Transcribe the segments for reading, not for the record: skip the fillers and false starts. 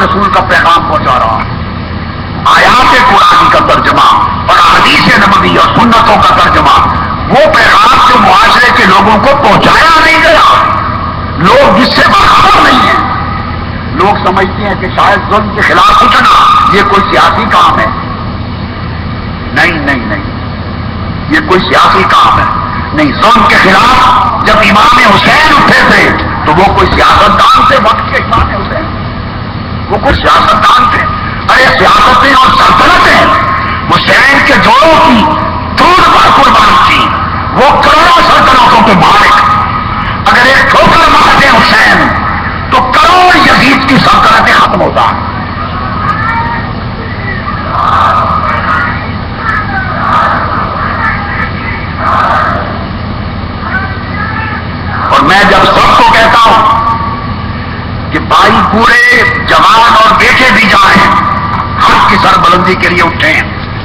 رسول کا پیغام پہنچا رہا ہے، آیات قرآن کا ترجمہ اور حدیث نبوی اور سنتوں کا ترجمہ، وہ پیغام جو معاشرے کے لوگوں کو پہنچایا نہیں گیا، لوگ جس سے باخبر نہیں ہیں۔ لوگ سمجھتے ہیں کہ شاید ظلم کے خلاف اٹھنا یہ کوئی سیاسی کام ہے۔ نہیں نہیں نہیں، یہ کوئی سیاسی کام ہے نہیں۔ ظلم کے خلاف جب امام حسین اٹھے تھے تو وہ کوئی سیاستدان تھے، وقت کے امام حسین وہ کوئی سیاستدان تھے؟ ارے سیاستیں اور سلطنتیں حسین کے جوڑوں کی دودھ پر قربان کی، وہ کروڑوں سلطنتوں کے مالک، اگر ایک ٹھوکر مار دیں حسین تو کروڑ یزید کی سلطنتیں ختم ہوتا ہے۔ اور میں جب سب کو کہتا ہوں کہ بھائی پورے جوان اور بیٹے بھی جائیں، حق کی سربلندی کے لیے اٹھیں،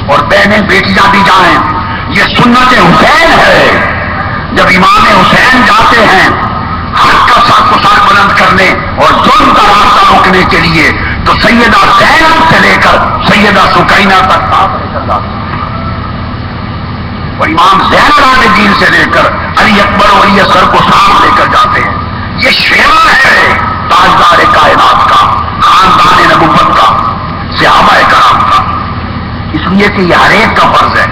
اور بہنیں بیٹیاں بھی جائیں، یہ سنت حسین ہے۔ جب امام حسین جاتے ہیں حق کا سر کو سر بلند کرنے اور ظلم کا راستہ روکنے کے لیے، تو سیدہ زینب سے لے کر سیدہ سکینہ تک ساتھ لے کر جاتے ہیں، اور امام زین العابدین سے لے کر علی اکبر اور علی اصغر کو ساتھ لے کر جاتے ہیں۔ یہ شعار ہے تاجدار کائنات کا، خاندان نبوت کا، صحابہ کرام کا، اس لیے کہ یہ ہر ایک کا فرض ہے،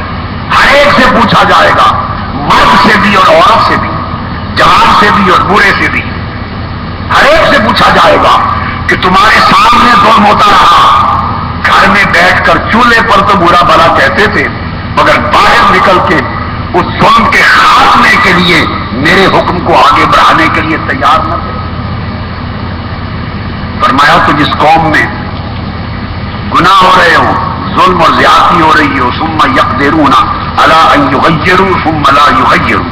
ہر ایک سے پوچھا جائے گا، مرد سے بھی اور عورت سے بھی، جوان سے بھی اور بوڑھے سے بھی، ہر ایک سے پوچھا جائے گا کہ تمہارے سامنے ظلم ہوتا رہا، گھر میں بیٹھ کر چولہے پر تو برا بھلا کہتے تھے، مگر باہر نکل کے اس ظلم کے خاتمے کے لیے میرے حکم کو آگے بڑھانے کے لیے تیار نہ تھے۔ فرمایا کہ جس قوم میں گناہ ہو رہے ہوں، ظلم اور زیادتی ہو رہی ہو، ثم یقدرون علی ان یغیروا ثم لا یغیروا،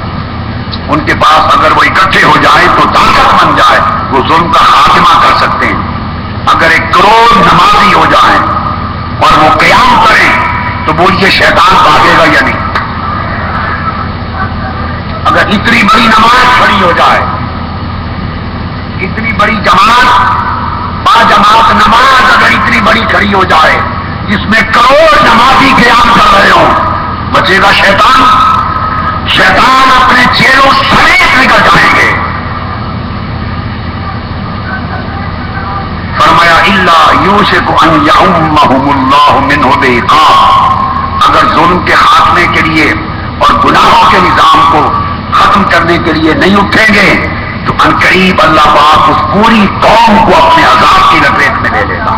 ان کے پاس اگر وہ اکٹھے ہو جائیں تو طاقت بن جائے، وہ ظلم کا خاتمہ کر سکتے ہیں۔ اگر 1 کروڑ نمازی ہو جائیں اور وہ قیام کریں تو بولیے شیطان بھاگے گا یا نہیں؟ اگر اتنی بڑی نماز کھڑی ہو جائے، اتنی بڑی جماعت با جماعت نماز اگر اتنی بڑی کھڑی ہو جائے جس میں کروڑ نمازی قیام کر رہے ہوں، بچے گا شیطان؟ شیطان اپنے چیلوں سمیت نکل جائیں گے۔ فرمایا الا یوشک ان یعمہم اللہ منہ بعقاب، اگر ظلم کے خاتمے کے لیے اور گناہوں کے نظام کو ختم کرنے کے لیے نہیں اٹھیں گے تو عنقریب اللہ پاک اس پوری قوم کو اپنے عذاب کی لپیٹ میں لے لے گا۔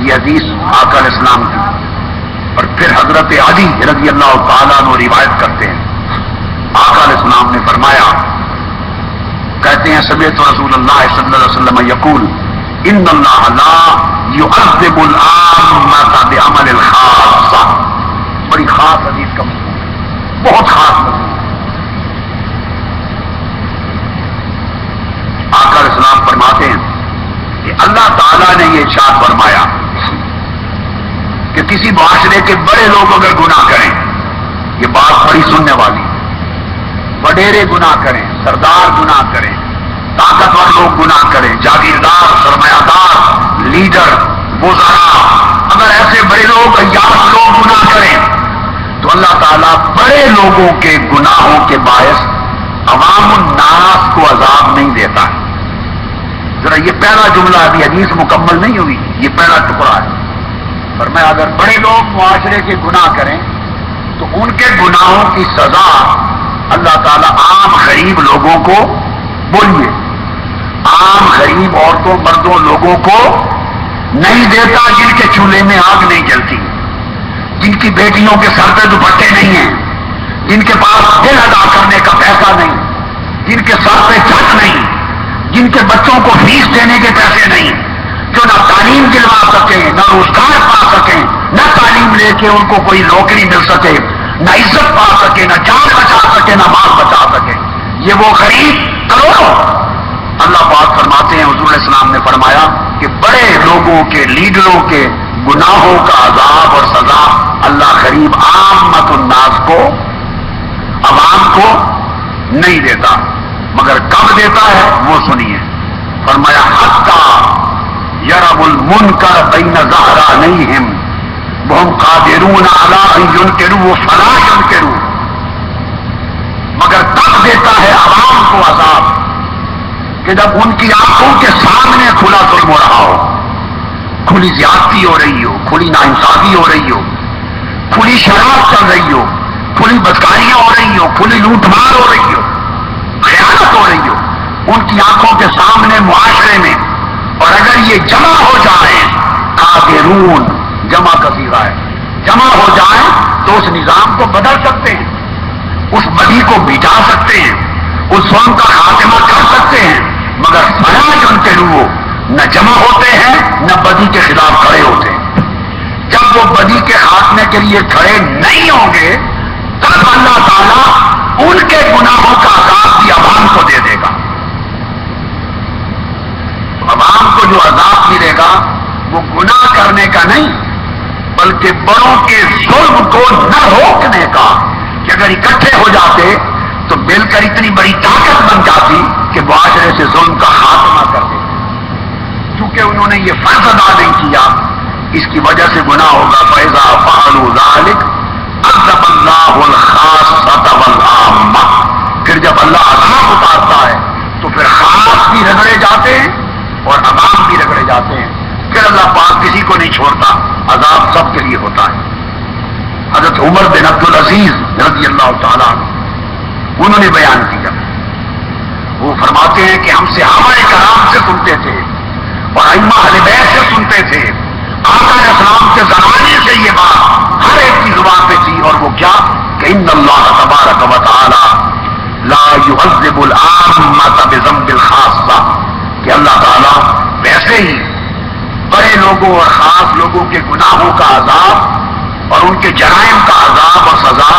یہ حدیث آقا علیہ السلام کی، اور پھر حضرت علی رضی اللہ تعالیٰ عنہ روایت کرتے ہیں، آقا علیہ السلام نے فرمایا، کہتے ہیں سمعت رسول اللہ صلی اللہ علیہ وسلم یقول ان اللہ لا یعذب العامة بعمل الخاصہ، بڑی خاص حدیث کا مضمون ہے، بہت خاص مضمون۔ آقا علیہ السلام فرماتے ہیں کہ اللہ تعالیٰ نے یہ ارشاد فرمایا کہ کسی معاشرے کے بڑے لوگ اگر گناہ کریں، یہ بات بڑی سننے والی، وڈیرے گناہ کریں، سردار گناہ کریں، طاقتور لوگ گناہ کریں، جاگیردار، سرمایہ دار، لیڈر، وزراء، اگر ایسے بڑے لوگ ایاز لوگ گناہ کریں تو اللہ تعالیٰ بڑے لوگوں کے گناہوں کے باعث عوام الناس کو عذاب نہیں دیتا ہے۔ ذرا یہ پہلا جملہ، ابھی حدیث مکمل نہیں ہوئی، یہ پہلا ٹکڑا ہے۔ پر میں اگر بڑے لوگ معاشرے کے گناہ کریں تو ان کے گناہوں کی سزا اللہ تعالیٰ عام غریب لوگوں کو، بولیے، عام غریب عورتوں مردوں لوگوں کو نہیں دیتا، جن کے چولہے میں آگ نہیں جلتی، جن کی بیٹیوں کے سر پہ دوپٹے نہیں ہیں، جن کے پاس دل ادا کرنے کا پیسہ نہیں، جن کے سر پہ چھت نہیں، جن کے بچوں کو فیس دینے کے پیسے نہیں، جو نہ تعلیم دلوا سکیں، نہ روزگار پا سکیں، نہ تعلیم لے کے ان کو کوئی نوکری مل سکے، نہ عزت پا سکے، نہ جان بچا سکے، نہ مال بچا سکے، یہ وہ غریب کروڑوں۔ اللہ پاک فرماتے ہیں، حضور علیہ السلام نے فرمایا کہ بڑے لوگوں کے، لیڈروں کے گناہوں کا عذاب اور سزا اللہ غریب عامت الناس کو، عوام کو نہیں دیتا، مگر کب دیتا ہے وہ سنیے۔ فرمایا حتی یرب المنکر بین ظہرانیہم وہم قادرون علی ان ینکروا فلا ینکروا، مگر تب دیتا ہے عوام کو عذاب کہ جب ان کی آنکھوں کے سامنے کھلا ظلم ہو رہا ہو، کھلی زیادتی ہو رہی ہو، کھلی ناانصافی ہو رہی ہو، کھلی شراب چل رہی ہو، کھلی بدکاریاں ہو رہی ہو، کھلی لوٹ مار ہو رہی ہو، خیانت ہو رہی ہو ان کی آنکھوں کے سامنے معاشرے میں، اور اگر یہ جمع ہو جائیں، قادرون جمع کثیرہ ہے، جمع ہو جائیں تو اس نظام کو بدل سکتے ہیں، اس بدی کو مٹا سکتے ہیں، اس ظلم کا خاتمہ کر سکتے ہیں، مگر فلا ینکروا، نہ جمع ہوتے ہیں نہ بدی کے خلاف کھڑے ہوتے ہیں۔ جب وہ بدی کے خاتمے کے لیے کھڑے نہیں ہوں گے تب اللہ تعالیٰ ان کے گناہوں کا عذاب بھی عوام کو دے دے گا۔ عوام کو جو عذاب ملے گا وہ گناہ کرنے کا نہیں، بلکہ بڑوں کے ظلم کو نہ روکنے کا، کہ اگر اکٹھے ہو جاتے تو مل کر اتنی بڑی طاقت بن جاتی کہ معاشرے سے ظلم کا خاتمہ کر دیتے۔ چونکہ انہوں نے یہ فرض ادا نہیں کیا، اس کی وجہ سے گناہ ہوگا۔ فَإِذَا فَعَلُوا ذَلِكَ عَذَّبَ اللَّهُ الْخَاصَّةَ وَالْعَامَّةَ، پھر جب اللہ عذاب اتارتا ہے تو پھر خاص بھی رگڑے جاتے ہیں اور عوام بھی رگڑے جاتے ہیں، پھر اللہ پاک کسی کو نہیں چھوڑتا، عذاب سب کے لیے ہوتا ہے۔ حضرت عمر بن عبد العزیز رضی اللہ تعالیٰ انہوں نے بیان کیا، وہ فرماتے ہیں کہ ہم صحابہ کرام سے سنتے تھے اور ائمہ اہل بیت سے سنتے تھے، آقا علیہ السلام کے زمانے سے یہ بات ہر ایک کی زبان پہ تھی، اور وہ کیا کہ ان اللہ تبارک و تعالی لا يعذب العامة بذنب الخاصة، کہ اللہ تعالیٰ ویسے ہی بڑے لوگوں اور خاص لوگوں کے گناہوں کا عذاب اور ان کے جرائم کا عذاب اور سزا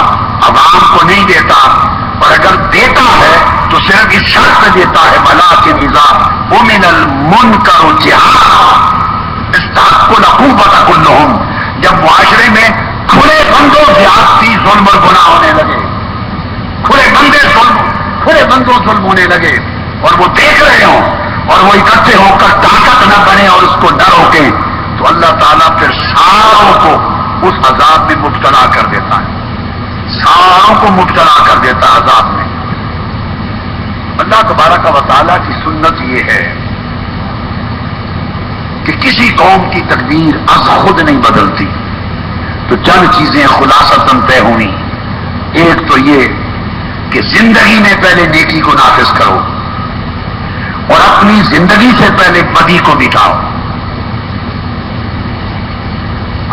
عوام کو نہیں دیتا، اور اگر دیتا ہے تو صرف اس شرط سے دیتا ہے ولکن اذا امن المنکر جہارا استحق العقوبۃ کلہم، جب معاشرے میں کھلے بندوں زیادتی ظلم اور گناہ ہونے لگے، کھلے بندوں ظلم ہونے لگے اور وہ دیکھ رہے ہوں اور وہ اکٹھے ہو کر طاقت نہ بنے اور اس کو نہ روکیں، تو اللہ تعالیٰ پھر ساروں کو اس عذاب میں مبتلا کر دیتا ہے، ساروں کو مبتلا کر دیتا ہے عذاب میں۔ اللہ تبارک و تعالیٰ کی سنت یہ ہے کہ کسی قوم کی تقدیر از خود نہیں بدلتی، تو چند چیزیں خلاصتاً طے ہوئی۔ ایک تو یہ کہ زندگی میں پہلے نیکی کو نافذ کرو اور اپنی زندگی سے پہلے بدی کو مٹاؤ۔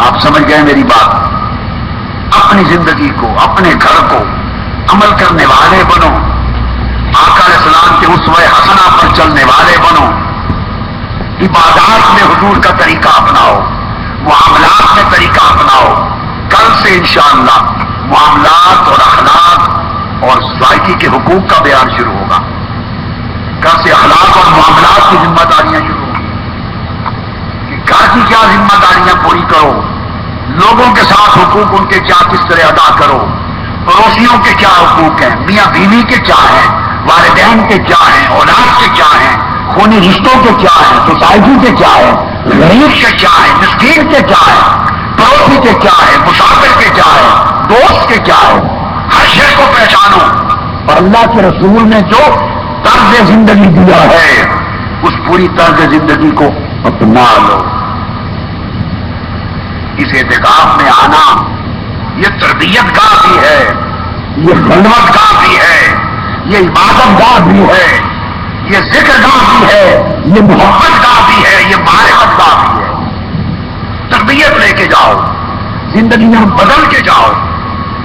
آپ سمجھ گئے میری بات؟ اپنی زندگی کو، اپنے گھر کو عمل کرنے والے بنو، آقا علیہ السلام کے اسوہ حسنہ پر چلنے والے بنو، عبادات میں حضور کا طریقہ اپناؤ، معاملات میں طریقہ اپناؤ۔ کل سے انشاءاللہ معاملات اور اخلاق اور سوسائٹی کے حقوق کا بیان شروع ہوگا۔ گھر سے اخلاق اور معاملات کی ذمہ داریاں شروع ہوگی کہ گھر کی کیا ذمہ داریاں پوری کرو، لوگوں کے ساتھ حقوق ان کے کیا کس طرح ادا کرو، پڑوسیوں کے کیا حقوق ہیں، میاں بیوی کے کیا ہیں، والدین کے کیا ہیں، اولاد کے کیا ہیں، خونی رشتوں کے کیا ہیں، سوسائٹی کے کیا ہے، غریب کے کیا ہے، مسکین کے کیا ہے، پڑوسی کے کیا ہے، مسافر کے کیا ہے، دوست کے کیا ہے، ہر شے کو پہچانو، اور اللہ کے رسول نے جو طرز زندگی دیا ہے اس پوری طرز زندگی کو اپنا لو۔ اس اعتکاف میں آنا یہ تربیت گاہ بھی ہے، یہ خلوت گاہ بھی ہے، یہ عبادت گاہ بھی ہے، یہ ذکر گاہ بھی ہے، یہ محبت گاہ بھی ہے، یہ معرفت گاہ بھی ہے۔ تربیت لے کے جاؤ، زندگیاں بدل کے جاؤ،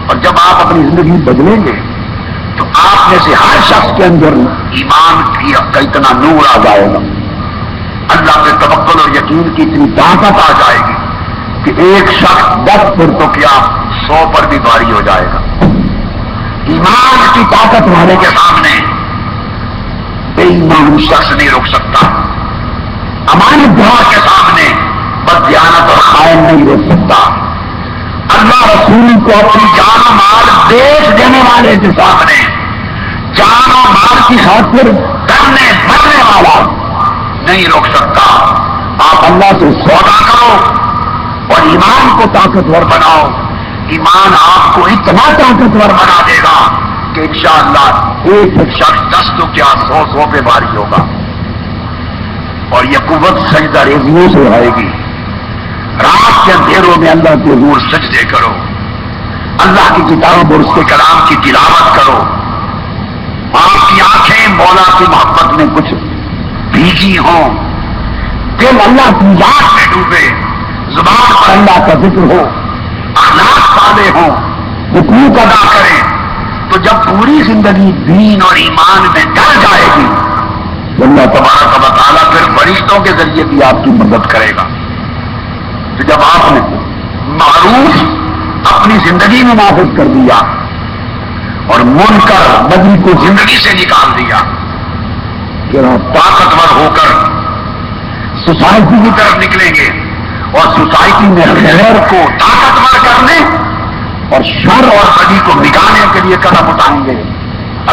اور جب آپ اپنی زندگی بدلیں گے تو آپ میں سے ہر شخص کے اندر ایمان کا اتنا نور آ جائے گا، اللہ پہ توکل اور یقین کی اتنی طاقت آ جائے گی کہ ایک شخص 10 پر تو کیا 100 پر بھی بھاری ہو جائے گا۔ ایمان کی طاقت والے کے سامنے بے ایمان شخص نہیں رک سکتا، امانت دار کے سامنے بددیانت اور خائن نہیں روک سکتا، اللہ رسول کو اپنی جان و مال بیچ دینے والے کے سامنے جان و مال کی خاطر کرنے بچنے والا نہیں روک سکتا۔ آپ اللہ سے سودا کرو اور ایمان کو طاقتور بناؤ. ایمان آپ کو اتنا طاقتور بنا دے گا کہ انشاءاللہ ایک شخص 10 تو کیا 100 پہ بھاری ہوگا. اور یہ قوت سجدہ ریزیوں سے آئے گی. رات کے اندھیروں میں اللہ کے حضور سجدے کرو, اللہ کی کتاب اور اس کے کلام کی تلاوت کرو. آپ کی آنکھیں مولا کی محبت میں کچھ بھیگی ہوں, دل اللہ کی یاد میں ڈوبے, زبان پر اللہ کا ذکر ہو, اخلاق صالح ہوں, حقوق ادا کریں, تو جب پوری زندگی دین اور ایمان میں ڈل جائے گی تو اللہ تبارک و تعالیٰ پھر فرشتوں کے ذریعے بھی آپ کی مدد کرے گا. تو جب آپ نے معروف اپنی زندگی میں نافذ کر دیا اور منکر بدی کو زندگی سے نکال دیا, پھر آپ طاقتور ہو کر سوسائٹی کی طرف نکلیں گے اور سوسائٹی میں خیر کو طاقتور کرنے اور شر اور بدی کو مٹانے کے لیے قدم اٹھائیں گے.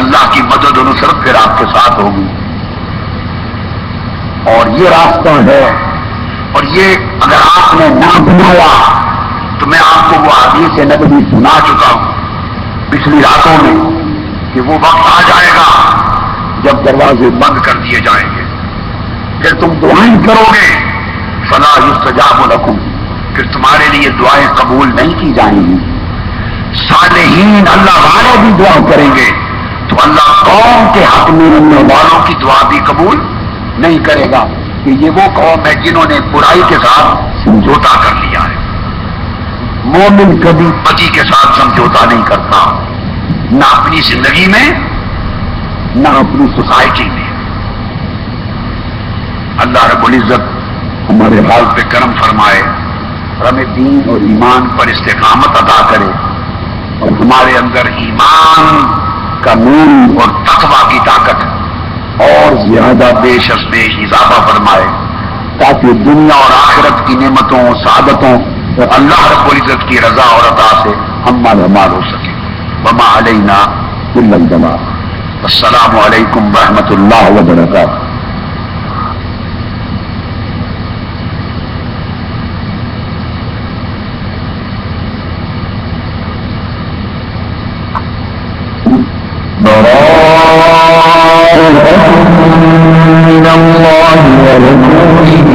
اللہ کی مدد و نصرت پھر آپ کے ساتھ ہوگی. اور یہ راستہ ہے, اور یہ اگر آپ نے نہ بنایا تو میں آپ کو وہ حدیث نبوی سنا چکا ہوں پچھلی راتوں میں کہ وہ وقت آ جائے گا جب دروازے بند کر دیے جائیں گے, پھر تم دعائیں کرو گے فلا یستجاب لکم, پھر تمہارے لیے دعائیں قبول نہیں کی جائیں گی. صالحین اللہ والے بھی دعا کریں گے تو اللہ قوم کے حق میں رہنے والوں کی دعا بھی قبول نہیں کرے گا کہ یہ وہ قوم ہے جنہوں نے برائی کے ساتھ سمجھوتا کر لیا ہے. مومن کبھی بدی کے ساتھ سمجھوتا نہیں کرتا, نہ اپنی زندگی میں نہ اپنی سوسائٹی میں. اللہ رب العزت ہمارے حال پہ کرم فرمائے اور ہمیں دین اور ایمان پر استقامت عطا کرے اور ہمارے اندر ایمان کا نور اور تقویٰ کی طاقت اور زیادہ بیش از بیش اضافہ فرمائے تاکہ دنیا اور آخرت کی نعمتوں سعادتوں اور اللہ رب العزت کی رضا اور عطا سے ہم مال ہو سکے. وما علینا الا البلاغ. السلام علیکم ورحمۃ اللہ وبرکاتہ. من الله ورسوله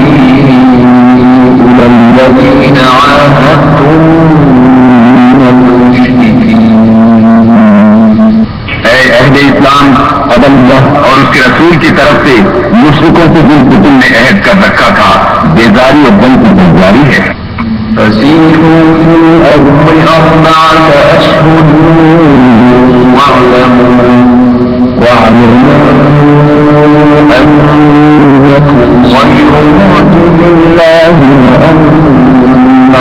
إلى الذين عاهدتم من المشركين. اے اہل اسلام, اب اللہ اور اس کے رسول کی طرف سے مشرکوں سے جن کو تم نے عہد کر رکھا تھا بیداری اور جنگ کی بیداری ہے. فسيحوا في الأرض 4 أشهر واعلموا أنكم غير معجز الله وأن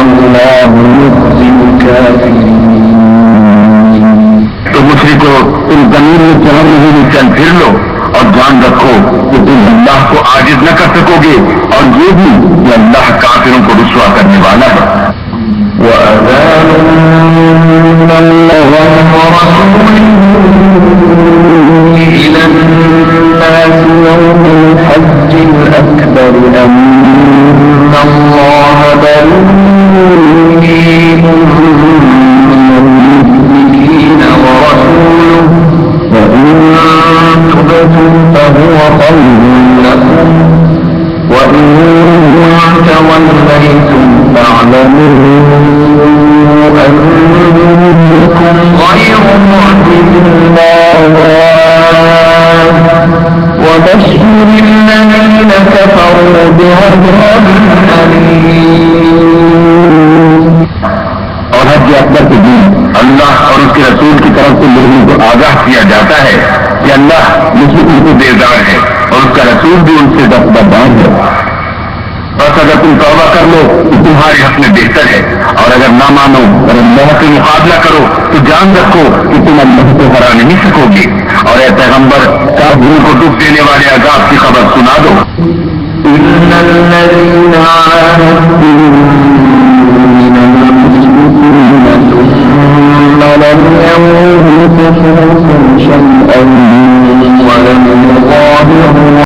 الله يخزي الكافرين. تو مشرکو تم زمین میں چہر نہیں چل پھر لو اور جان رکھو کہ تم اللہ کو عاجز نہ کر سکو گے, اور یہ بھی کہ اللہ کافروں کو رسوا کرنے والا ہے. وأذان من الله ورسوله إلى الناس يوم الحج الأكبر أن الله بريء من المشركين ورسوله وإن تبتم فهو خير لكم وإن توليتم فاعلموا أنكم غير معجز الله وبشر الذين كفروا بعذاب أليم. اور حج اکبر کے دن اللہ اور اس کے رسول کی طرف سے لوگوں کو آگاہ کیا جاتا ہے کہ اللہ مشرکوں کو بیزار ہے اور اس کا رسول بھی ان سے دستبردار ہے. بس اگر تم توبہ کر لو تو تمہارے حق میں بہتر ہے, اور اگر نہ مانو اور اللہ سے مقابلہ کرو تو جان رکھو کہ تم اللہ کو ہرا نہیں سکو گے. اور اے پیغمبر کافروں کو ڈوب دینے والے عذاب کی خبر سنا دو. إن الذين عاهدتم من المشركين ثم لم ينقصوكم شيئا